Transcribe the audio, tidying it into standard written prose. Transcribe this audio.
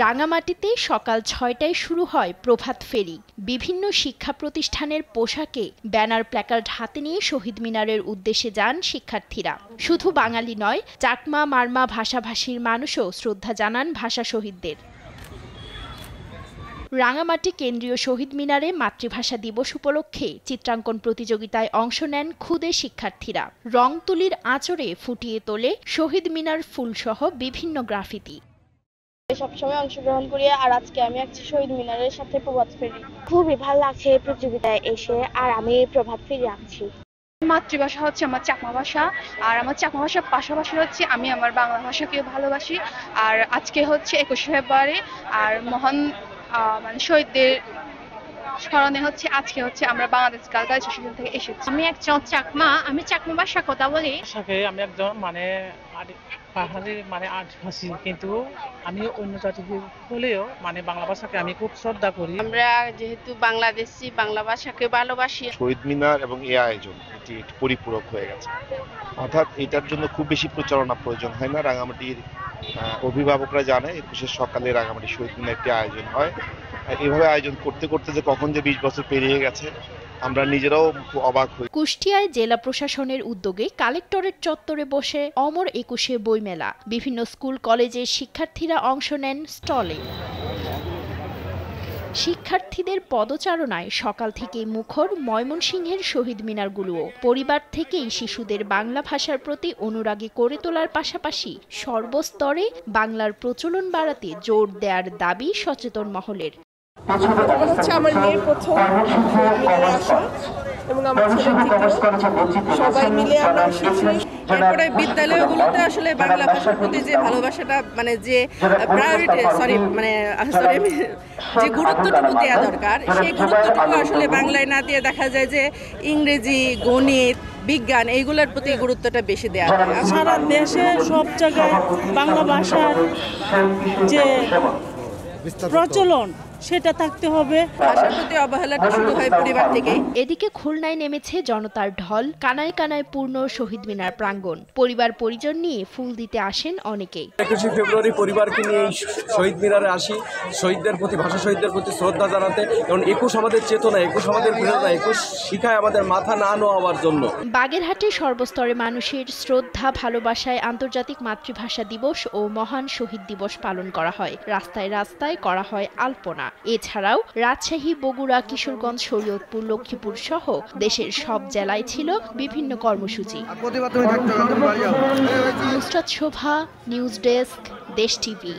রাঙামাটিতে সকাল ৬টায় শুরু হয় প্রভাত ফেরি। বিভিন্ন শিক্ষা প্রতিষ্ঠানের পোশাকে ব্যানার প্ল্যাকার্ড হাতে নিয়ে শহীদ মিনারের উদ্দেশ্যে যান শিক্ষার্থীরা। শুধু বাঙালি নয়, চাকমা মারমা ভাষাভাষীর মানুষও শ্রদ্ধা জানান ভাষা শহীদদের। রাঙামাটি কেন্দ্রীয় শহীদ মিনারে মাতৃভাষা দিবস উপলক্ষে চিত্রাঙ্কন প্রতিযোগিতায় অংশ নেন ক্ষুদে শিক্ষার্থীরা। রং তুলির আঁচড়ে ফুটিয়ে তোলে শহীদ মিনার ফুলসহ বিভিন্ন গ্রাফিতি। সবসময় অংশগ্রহণ করি, আর আজকে আমি আছি শহীদ মিনারের সাথে প্রভাত ফেরি। খুবই ভালো লাগছে এই প্রতিযোগিতায় এসে, আর আমি প্রভাত ফেরি আঁকছি। মাতৃভাষা হচ্ছে আমার চাকমা ভাষা, আর আমার চাকমা ভাষার পাশাপাশি হচ্ছে আমি আমার বাংলা ভাষাকেও ভালোবাসি। আর আজকে হচ্ছে 21শে ফেব্রুয়ারি, আর মহান শহীদদের স্মরণে হচ্ছে আজকে হচ্ছে আমরা বাংলাদেশ গার্লস অ্যাসোসিয়েশন থেকে এসেছি। আমি একজন চাকমা, আমি চাকমা ভাষা কথা বলি। আমি একজন পাহাড়ি আদিবাসী, কিন্তু আমি অন্য জাতি হলেও বাংলা ভাষাকে আমি খুব শ্রদ্ধা করি। আমরা যেহেতু বাংলাদেশি, বাংলা ভাষাকে ভালোবাসি। শহীদ মিনার এবং এই আয়োজন এটি পরিপূরক হয়ে গেছে, অর্থাৎ এটার জন্য খুব বেশি প্রচারণা প্রয়োজন হয় না। রাঙামাটির অভিভাবকরা জানে 21 সকালে রাঙামাটি শহীদ মিনার একটি আয়োজন হয়। এভাবে আয়োজন করতে করতে যে কখন যে 20 বছর পেরিয়ে গেছে আমরা নিজেরাও অবাক হই। কুষ্টিয়ায় জেলা প্রশাসনের উদ্যোগে কালেক্টরেট চত্বরে বসে অমর 21শে বইমেলা। বিভিন্ন স্কুল কলেজের শিক্ষার্থীরা অংশ নেন স্টলে। শিক্ষার্থীদের পদচারণায় সকাল থেকেই মুখর ময়মনসিংহের শহীদ মিনারগুলোও। পরিবার থেকেই শিশুদের বাংলা ভাষার প্রতি অনুরাগী করে তোলার পাশাপাশি সর্বস্তরে বাংলার প্রচলন বাড়াতে জোর দেওয়ার দাবি সচেতন মহলের। আমার মেয়ের প্রথম মিনারে আসা এবং আমার সবাই মিলে আমরা এসেছি। এরপরে বিদ্যালয়গুলোতে আসলে বাংলা ভাষার প্রতি যে ভালোবাসাটা যে যে গুরুত্বটুকু দেওয়া দরকার, সেই গুরুত্বটুকু আসলে বাংলায় না দিয়ে দেখা যায় যে ইংরেজি, গণিত, বিজ্ঞান এইগুলোর প্রতি গুরুত্বটা বেশি দেওয়া হয়। সারা দেশে সব জায়গায় বাংলা ভাষার যে প্রচলন সেটা থাকতে হবে। ভাষার প্রতি অবহেলাটা শুরু হয় পরিবার থেকে। এদিকে খুলনায় নেমেছে জনতার ঢল। কানায় কানায় পূর্ণ শহীদ মিনার প্রাঙ্গণ। পরিবার পরিজন নিয়ে ফুল দিতে আসেন অনেকেই। 21শে ফেব্রুয়ারি পরিবারকে নিয়ে শহীদ মিনারে আসি, শহীদদের প্রতি, ভাষা শহীদদের প্রতি শ্রদ্ধা জানাতে। কারণ 21 আমাদের চেতনা, 21 আমাদের প্রেরণা, 21 শিখায় আমাদের মাথা না নোয়াবার জন্য। বাগেরহাটে সর্বস্তরে মানুষের শ্রদ্ধা ভালোবাসায় আন্তর্জাতিক মাতৃভাষা দিবস ও মহান শহীদ দিবস পালন করা হয়। রাস্তায় রাস্তায় করা হয় আলপনা। এছাড়াও রাজশাহী, বগুড়া, কিশোরগঞ্জ, শরীয়তপুর, লক্ষ্মীপুর সহ দেশের সব জেলায় ছিল বিভিন্ন কর্মসূচি। নুসরাত শোভা, নিউজ ডেস্ক, দেশ টিভি।